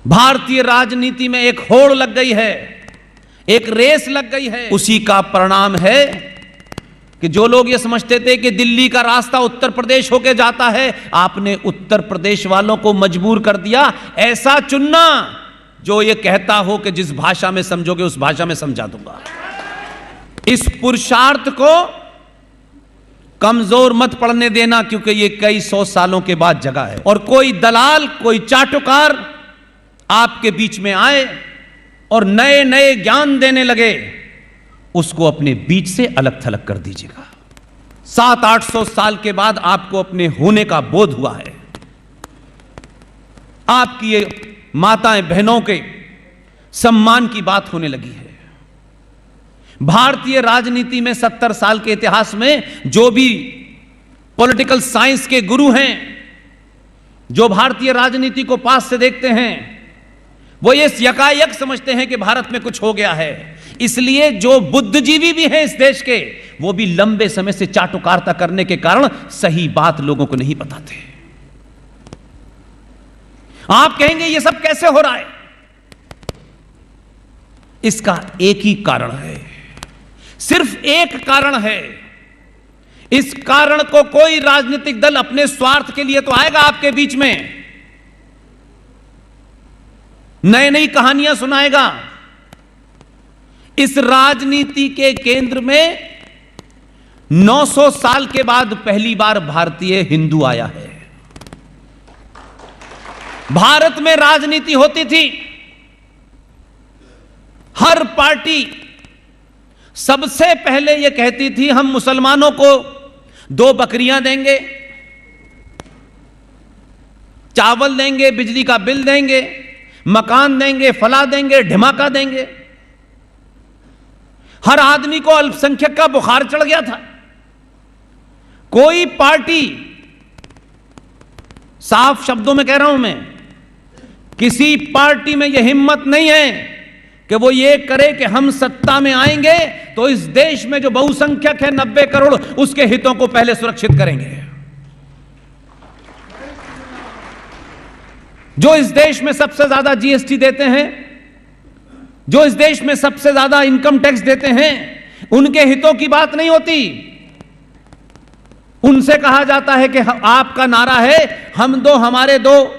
भारतीय राजनीति में एक होड़ लग गई है, एक रेस लग गई है। उसी का परिणाम है कि जो लोग ये समझते थे कि दिल्ली का रास्ता उत्तर प्रदेश होके जाता है, आपने उत्तर प्रदेश वालों को मजबूर कर दिया ऐसा चुनना जो ये कहता हो कि जिस भाषा में समझोगे उस भाषा में समझा दूंगा। इस पुरुषार्थ को कमजोर मत पड़ने देना, क्योंकि ये कई सौ सालों के बाद जगा है। और कोई दलाल, कोई चाटुकार आपके बीच में आए और नए नए ज्ञान देने लगे, उसको अपने बीच से अलग थलग कर दीजिएगा। 700-800 साल के बाद आपको अपने होने का बोध हुआ है। आपकी ये माताएं बहनों के सम्मान की बात होने लगी है। भारतीय राजनीति में 70 साल के इतिहास में जो भी पॉलिटिकल साइंस के गुरु हैं, जो भारतीय राजनीति को पास से देखते हैं, वो ये यकायक समझते हैं कि भारत में कुछ हो गया है। इसलिए जो बुद्धिजीवी भी हैं इस देश के, वो भी लंबे समय से चाटुकारिता करने के कारण सही बात लोगों को नहीं बताते। आप कहेंगे ये सब कैसे हो रहा है? इसका एक ही कारण है, सिर्फ एक कारण है। इस कारण को कोई राजनीतिक दल अपने स्वार्थ के लिए तो आएगा आपके बीच में, नई नई कहानियां सुनाएगा। इस राजनीति के केंद्र में 900 साल के बाद पहली बार भारतीय हिंदू आया है। भारत में राजनीति होती थी, हर पार्टी सबसे पहले यह कहती थी हम मुसलमानों को 2 बकरियां देंगे, चावल देंगे, बिजली का बिल देंगे, मकान देंगे, फला देंगे, ढिमाका देंगे। हर आदमी को अल्पसंख्यक का बुखार चढ़ गया था। कोई पार्टी, साफ शब्दों में कह रहा हूं मैं, किसी पार्टी में यह हिम्मत नहीं है कि वो ये करे कि हम सत्ता में आएंगे तो इस देश में जो बहुसंख्यक है 90 करोड़, उसके हितों को पहले सुरक्षित करेंगे। जो इस देश में सबसे ज्यादा जीएसटी देते हैं, जो इस देश में सबसे ज्यादा इनकम टैक्स देते हैं, उनके हितों की बात नहीं होती। उनसे कहा जाता है कि आपका नारा है हम दो हमारे दो,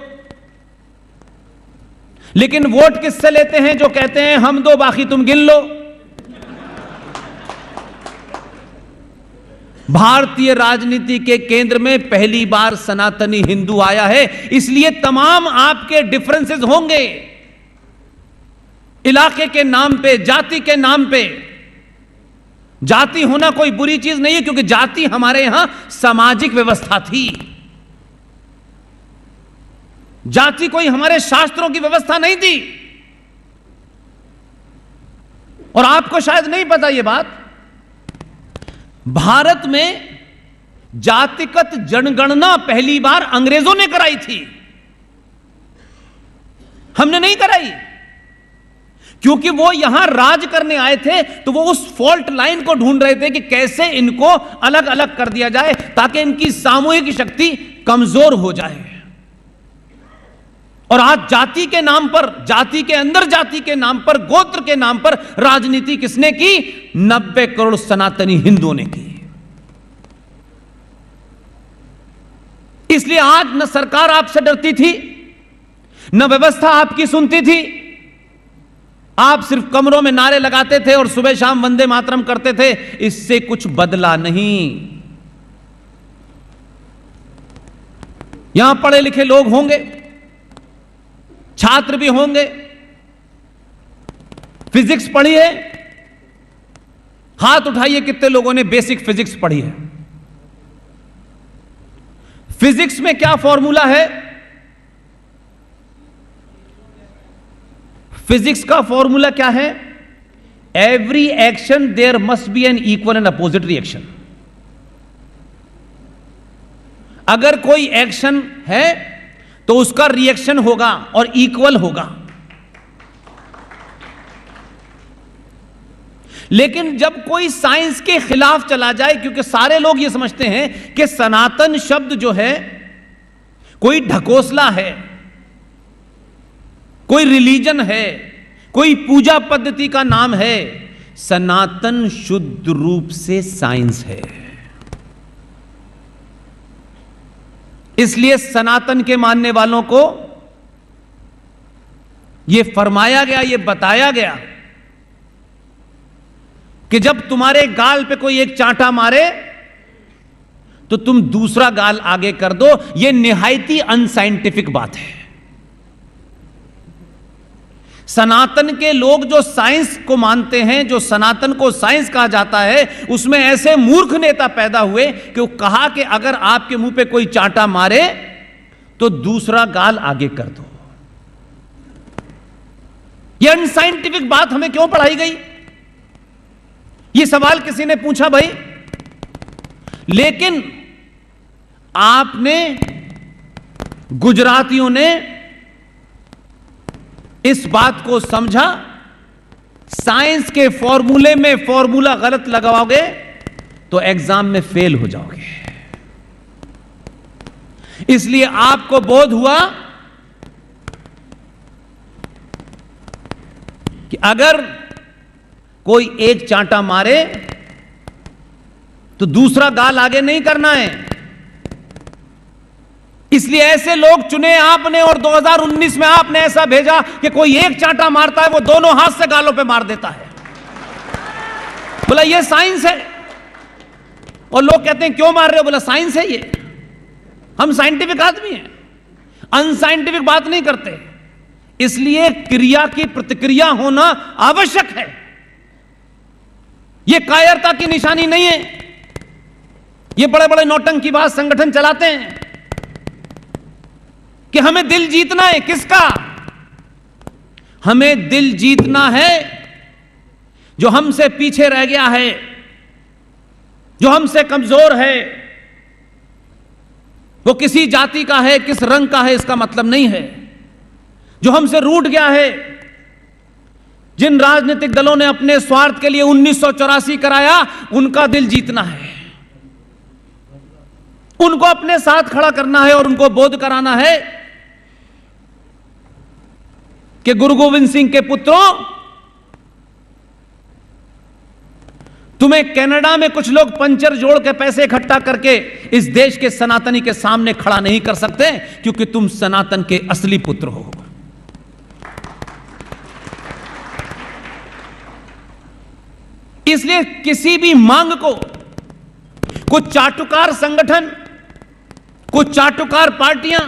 लेकिन वोट किससे लेते हैं? जो कहते हैं हम दो बाकी तुम गिन लो। भारतीय राजनीति के केंद्र में पहली बार सनातनी हिंदू आया है, इसलिए तमाम आपके डिफरेंसेस होंगे इलाके के नाम पे, जाति के नाम पे। जाति होना कोई बुरी चीज नहीं है, क्योंकि जाति हमारे यहां सामाजिक व्यवस्था थी। जाति कोई हमारे शास्त्रों की व्यवस्था नहीं थी। और आपको शायद नहीं पता यह बात, भारत में जातिगत जनगणना पहली बार अंग्रेजों ने कराई थी, हमने नहीं कराई। क्योंकि वो यहां राज करने आए थे, तो वो उस फॉल्ट लाइन को ढूंढ रहे थे कि कैसे इनको अलग अलग कर दिया जाए ताकि इनकी सामूहिक शक्ति कमजोर हो जाए। और आज जाति के नाम पर, जाति के अंदर जाति के नाम पर, गोत्र के नाम पर राजनीति किसने की? 90 करोड़ सनातनी हिंदुओं ने की। इसलिए आज न सरकार आपसे डरती थी, न व्यवस्था आपकी सुनती थी। आप सिर्फ कमरों में नारे लगाते थे और सुबह शाम वंदे मातरम करते थे, इससे कुछ बदला नहीं। यहां पढ़े लिखे लोग होंगे, छात्र भी होंगे। फिजिक्स पढ़ी है? हाथ उठाइए कितने लोगों ने बेसिक फिजिक्स पढ़ी है? फिजिक्स में क्या फॉर्मूला है? फिजिक्स का फॉर्मूला क्या है? Every action there must be an equal and opposite reaction. अगर कोई एक्शन है तो उसका रिएक्शन होगा और इक्वल होगा। लेकिन जब कोई साइंस के खिलाफ चला जाए, क्योंकि सारे लोग ये समझते हैं कि सनातन शब्द जो है कोई ढकोसला है, कोई रिलीजन है, कोई पूजा पद्धति का नाम है। सनातन शुद्ध रूप से साइंस है। इसलिए सनातन के मानने वालों को यह फरमाया गया, यह बताया गया कि जब तुम्हारे गाल पे कोई एक चांटा मारे तो तुम दूसरा गाल आगे कर दो। यह निहायती अनसाइंटिफिक बात है। सनातन के लोग जो साइंस को मानते हैं, जो सनातन को साइंस कहा जाता है, उसमें ऐसे मूर्ख नेता पैदा हुए कि वो कहा कि अगर आपके मुंह पे कोई चांटा मारे तो दूसरा गाल आगे कर दो। यह अनसाइंटिफिक बात हमें क्यों पढ़ाई गई? यह सवाल किसी ने पूछा भाई। लेकिन आपने, गुजरातियों ने इस बात को समझा, साइंस के फॉर्मूले में फॉर्मूला गलत लगाओगे तो एग्जाम में फेल हो जाओगे। इसलिए आपको बोध हुआ कि अगर कोई एक चांटा मारे तो दूसरा गाल आगे नहीं करना है। इसलिए ऐसे लोग चुने आपने, और 2019 में आपने ऐसा भेजा कि कोई एक चांटा मारता है वो दोनों हाथ से गालों पे मार देता है। बोला ये साइंस है। और लोग कहते हैं क्यों मार रहे हो? बोला साइंस है ये, हम साइंटिफिक आदमी हैं, अनसाइंटिफिक बात नहीं करते। इसलिए क्रिया की प्रतिक्रिया होना आवश्यक है। यह कायरता की निशानी नहीं है। ये बड़े बड़े नौटंकीबाज संगठन चलाते हैं कि हमें दिल जीतना है। किसका? हमें दिल जीतना है जो हमसे पीछे रह गया है, जो हमसे कमजोर है। वो किसी जाति का है, किस रंग का है, इसका मतलब नहीं है। जो हमसे रूठ गया है, जिन राजनीतिक दलों ने अपने स्वार्थ के लिए 1984 कराया, उनका दिल जीतना है। उनको अपने साथ खड़ा करना है और उनको बोध कराना है कि गुरु गोविंद सिंह के पुत्रों, तुम्हें कनाडा में कुछ लोग पंचर जोड़ के पैसे इकट्ठा करके इस देश के सनातनी के सामने खड़ा नहीं कर सकते, क्योंकि तुम सनातन के असली पुत्र हो। इसलिए किसी भी मांग को कुछ चाटुकार संगठन, कुछ चाटुकार पार्टियां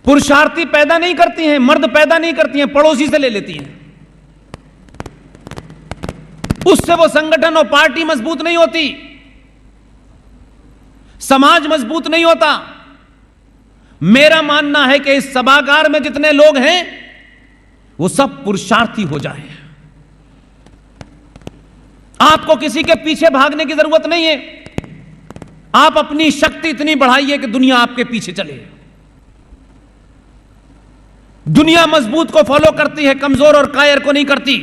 पुरुषार्थी पैदा नहीं करती हैं, मर्द पैदा नहीं करती हैं, पड़ोसी से ले लेती हैं। उससे वो संगठन और पार्टी मजबूत नहीं होती, समाज मजबूत नहीं होता। मेरा मानना है कि इस सभागार में जितने लोग हैं वो सब पुरुषार्थी हो जाएं। आपको किसी के पीछे भागने की जरूरत नहीं है। आप अपनी शक्ति इतनी बढ़ाइए कि दुनिया आपके पीछे चले। दुनिया मजबूत को फॉलो करती है, कमजोर और कायर को नहीं करती।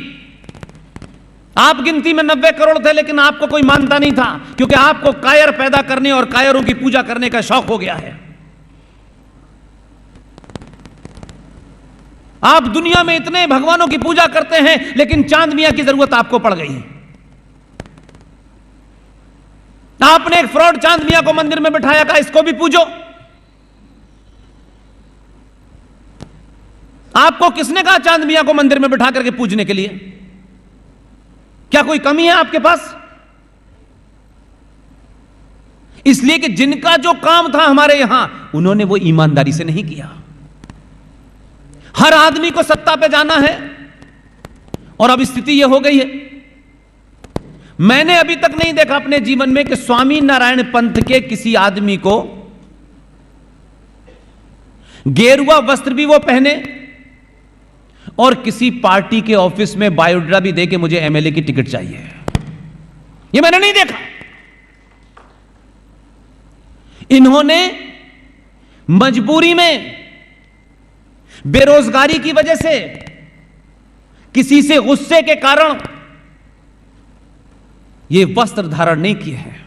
आप गिनती में 90 करोड़ थे, लेकिन आपको कोई मानता नहीं था, क्योंकि आपको कायर पैदा करने और कायरों की पूजा करने का शौक हो गया है। आप दुनिया में इतने भगवानों की पूजा करते हैं, लेकिन चांद मियां की जरूरत आपको पड़ गई है। आपने एक फ्रॉड चांद मियां को मंदिर में बिठाया, कहा इसको भी पूजो। आपको किसने कहा चांद मियां को मंदिर में बिठा करके पूजने के लिए? क्या कोई कमी है आपके पास? इसलिए कि जिनका जो काम था हमारे यहां, उन्होंने वो ईमानदारी से नहीं किया। हर आदमी को सत्ता पे जाना है, और अब स्थिति यह हो गई है। मैंने अभी तक नहीं देखा अपने जीवन में कि स्वामी नारायण पंथ के किसी आदमी को गेरुआ वस्त्र भी वो पहने और किसी पार्टी के ऑफिस में बायोडाटा भी दे के मुझे एमएलए की टिकट चाहिए। ये मैंने नहीं देखा। इन्होंने मजबूरी में, बेरोजगारी की वजह से, किसी से गुस्से के कारण ये वस्त्र धारण नहीं किए हैं।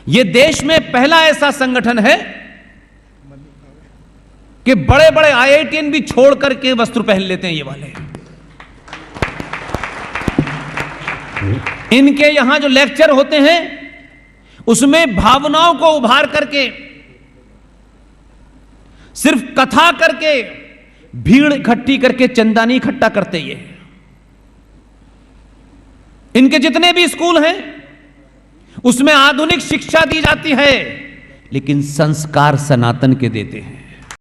यह देश में पहला ऐसा संगठन है कि बड़े बड़े आईआईटीएन भी छोड़ करके वस्त्र पहन लेते हैं ये वाले। इनके यहां जो लेक्चर होते हैं उसमें भावनाओं को उभार करके, सिर्फ कथा करके, भीड़ इकट्ठी करके चंदा नहीं इकट्ठा करते ये। इनके जितने भी स्कूल हैं उसमें आधुनिक शिक्षा दी जाती है, लेकिन संस्कार सनातन के देते हैं।